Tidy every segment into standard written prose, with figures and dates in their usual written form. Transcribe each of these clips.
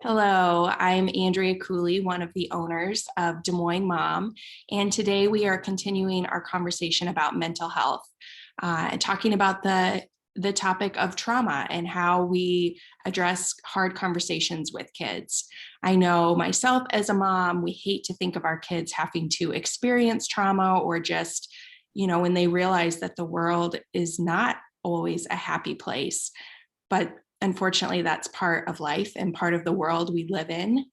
Hello, I'm Andrea Cooley, one of the owners of Des Moines Mom, and today we are continuing our conversation about mental health and talking about the topic of trauma and how we address hard conversations with kids. I know myself as a mom, we hate to think of our kids having to experience trauma or just, when they realize that the world is not always a happy place. But unfortunately, that's part of life and part of the world we live in.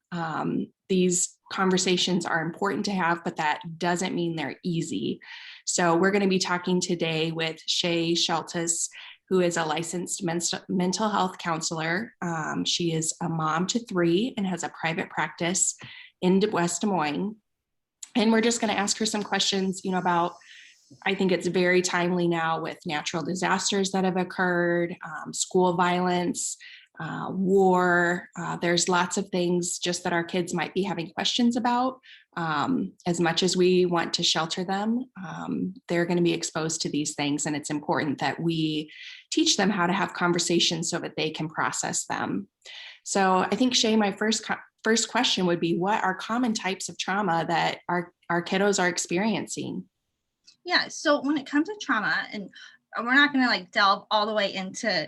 These conversations are important to have, but that doesn't mean they're easy. So we're going to be talking today with Shay Sheltis, who is a licensed mental health counselor. She is a mom to three and has a private practice in West Des Moines. And we're just going to ask her some questions, about I think it's very timely now with natural disasters that have occurred, school violence, war. There's lots of things just that our kids might be having questions about. As much as we want to shelter them, they're going to be exposed to these things, and it's important that we teach them how to have conversations so that they can process them. So I think, Shay, my first question would be, what are common types of trauma that our kiddos are experiencing? Yeah, so when it comes to trauma, and we're not going to delve all the way into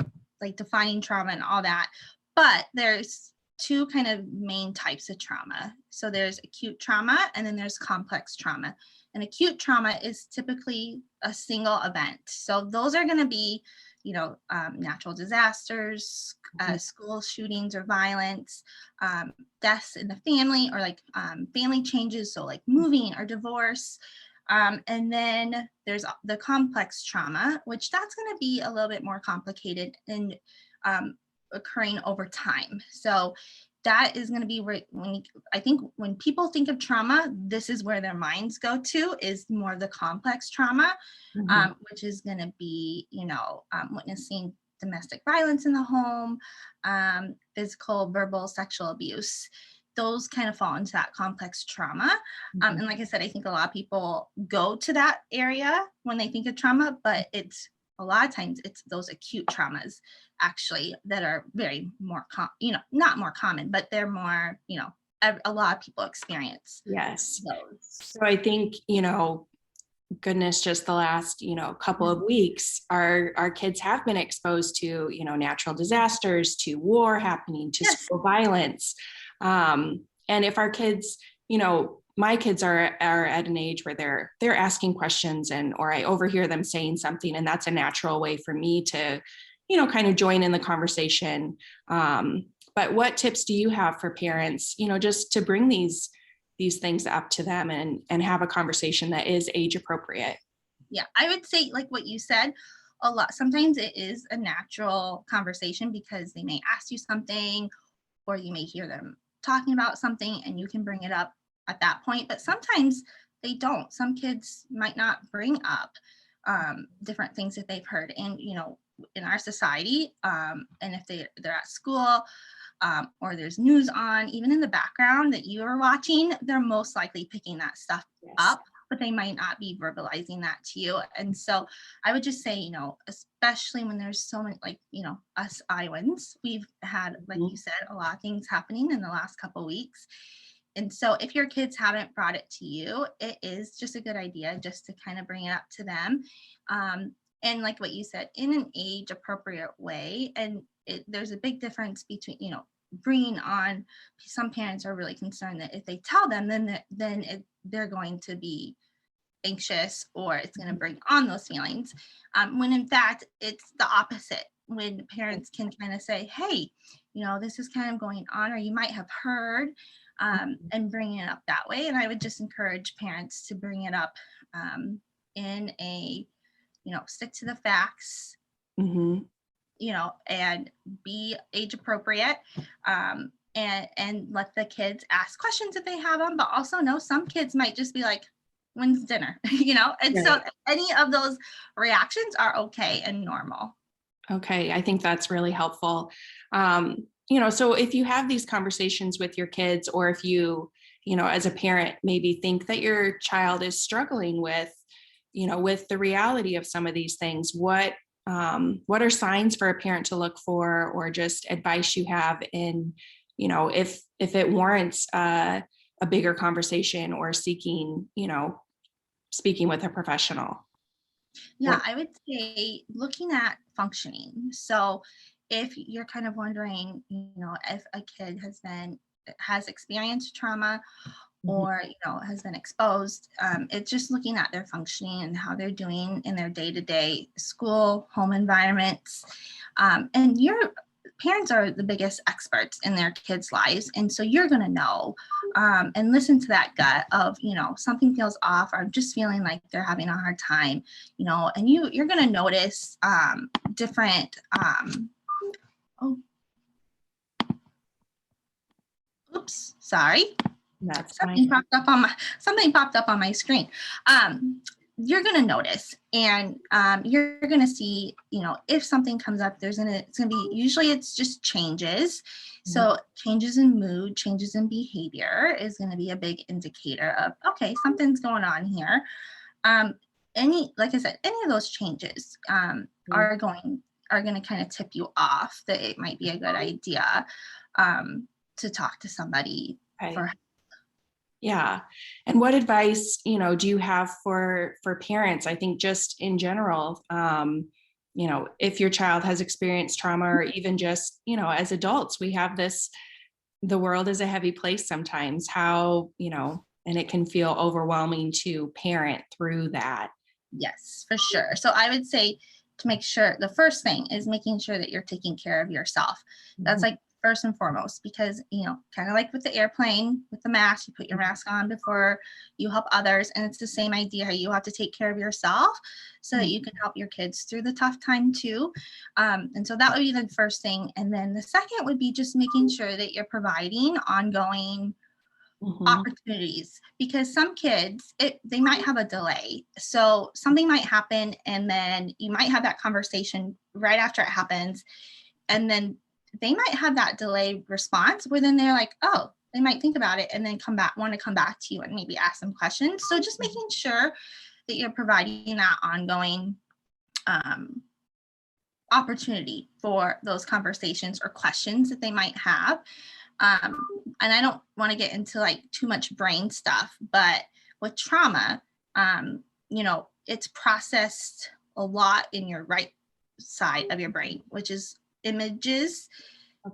defining trauma and all that, but there's two kind of main types of trauma. So there's acute trauma and then there's complex trauma. And acute trauma is typically a single event. So those are going to be, natural disasters, school shootings or violence, deaths in the family, or family changes. So like moving or divorce. And then there's the complex trauma, which that's going to be a little bit more complicated and occurring over time. So that is going to be where, I think when people think of trauma, this is where their minds go to, is more the complex trauma, which is going to be, witnessing domestic violence in the home, physical, verbal, sexual abuse. Those kind of fall into that complex trauma. And like I said, I think a lot of people go to that area when they think of trauma, but it's a lot of times it's those acute traumas actually that are very more, not more common, but they're more, a lot of people experience. Yes. Those. So I think, goodness, just the last, couple of weeks, our kids have been exposed to, natural disasters, to war happening, to Yes. school violence. And if our kids, my kids are at an age where they're asking questions, or I overhear them saying something, and that's a natural way for me to, kind of join in the conversation. But what tips do you have for parents, just to bring these things up to them and have a conversation that is age appropriate? Yeah, I would say, like what you said, a lot. Sometimes it is a natural conversation because they may ask you something, or you may hear them talking about something and you can bring it up at that point. But sometimes they don't. Some kids might not bring up different things that they've heard. And, in our society, and if they're at school, or there's news on, even in the background that you are watching, they're most likely picking that stuff up, but they might not be verbalizing that to you. And so I would just say, especially when there's so many, us Iowans, we've had, like you said, a lot of things happening in the last couple of weeks. And so if your kids haven't brought it to you, it is just a good idea just to kind of bring it up to them. And like what you said, in an age appropriate way. And there's a big difference between, bringing on, some parents are really concerned that if they tell them, then they're going to be anxious, or it's going to bring on those feelings. When in fact, it's the opposite. When parents can kind of say, hey, this is kind of going on, or you might have heard, and bring it up that way. And I would just encourage parents to bring it up in a, stick to the facts, and be age appropriate, and let the kids ask questions if they have them, but also know some kids might just be like, when's dinner? And so any of those reactions are okay and normal. Okay, I think that's really helpful. So if you have these conversations with your kids, or if you, as a parent, maybe think that your child is struggling with, with the reality of some of these things, what are signs for a parent to look for, or just advice you have in if it warrants a bigger conversation or seeking, speaking with a professional. Yeah, I would say looking at functioning. So if you're kind of wondering, if a kid has experienced trauma Mhm. or has been exposed, it's just looking at their functioning and how they're doing in their day-to-day school, home environments. And your parents are the biggest experts in their kids' lives, and so you're going to know, and listen to that gut of, something feels off, or I'm just feeling like they're having a hard time, and you're going to notice different oh oops, sorry. That's Something fine. popped up on my screen. You're going to notice, and you're going to see, if something comes up, it's going to be, usually it's just changes. So changes in mood, changes in behavior is going to be a big indicator of, okay, something's going on here. Like I said, any of those changes are going to kind of tip you off that it might be a good idea to talk to somebody Okay. for. Yeah. And what advice, do you have for parents? I think just in general, if your child has experienced trauma, or even just, as adults, we have the world is a heavy place sometimes, and it can feel overwhelming to parent through that. Yes, for sure. So I would say to make sure, the first thing is making sure that you're taking care of yourself. That's like first and foremost, because, kind of like with the airplane, with the mask, you put your mask on before you help others. And it's the same idea. You have to take care of yourself so that you can help your kids through the tough time too. And so that would be the first thing. And then the second would be just making sure that you're providing ongoing opportunities, because some kids, they might have a delay, so something might happen and then you might have that conversation right after it happens, and then they might have that delay response where then they're like, oh, they might think about it and then want to come back to you and maybe ask some questions. So just making sure that you're providing that ongoing opportunity for those conversations or questions that they might have. And I don't want to get into like too much brain stuff, but with trauma, it's processed a lot in your right side of your brain, which is images,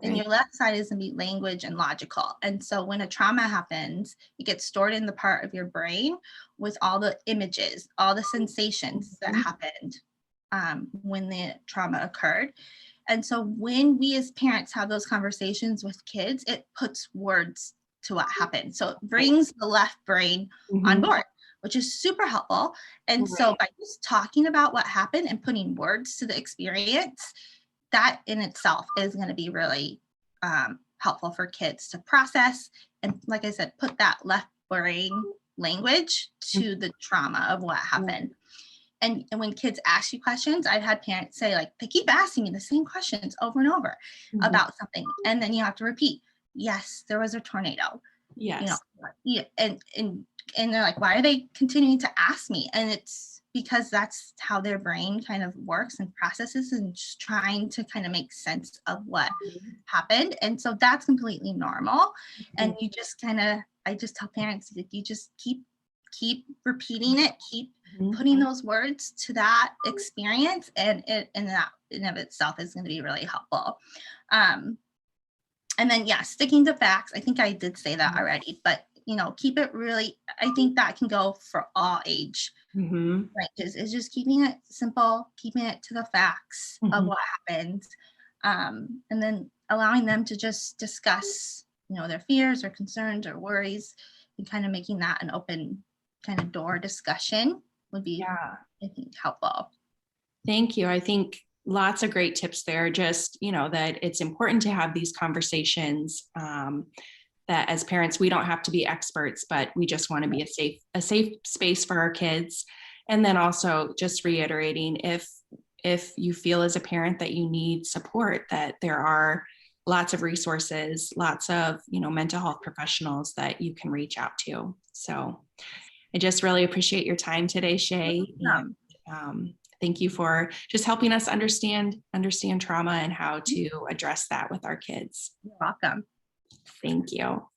and your left side is going to be language and logical. And so when a trauma happens, it gets stored in the part of your brain with all the images, all the sensations that happened when the trauma occurred. And so when we as parents have those conversations with kids, it puts words to what happened. So it brings the left brain on board, which is super helpful. And so by just talking about what happened and putting words to the experience, that in itself is going to be really helpful for kids to process. And like I said, put that left brain language to the trauma of what happened. And when kids ask you questions, I've had parents say, like, they keep asking me the same questions over and over about something. And then you have to repeat, yes, there was a tornado. Yes. And they're like, why are they continuing to ask me? And it's because that's how their brain kind of works and processes, and just trying to kind of make sense of what happened. And so that's completely normal. And you just I just tell parents, that you just keep repeating it, keep putting those words to that experience, and it in of itself is going to be really helpful. And then sticking to facts. I think I did say that already, but keep it really, I think that can go for all age ranges, is just keeping it simple, keeping it to the facts of what happened, and then allowing them to just discuss their fears or concerns or worries, and kind of making that an open kind of door discussion would be, I think, helpful. Thank you. I think lots of great tips there. Just, that it's important to have these conversations, that as parents, we don't have to be experts, but we just want to be a safe space for our kids. And then also just reiterating, if you feel as a parent that you need support, that there are lots of resources, lots of, mental health professionals that you can reach out to. So I just really appreciate your time today, Shay. And thank you for just helping us understand trauma and how to address that with our kids. You're welcome. Thank you.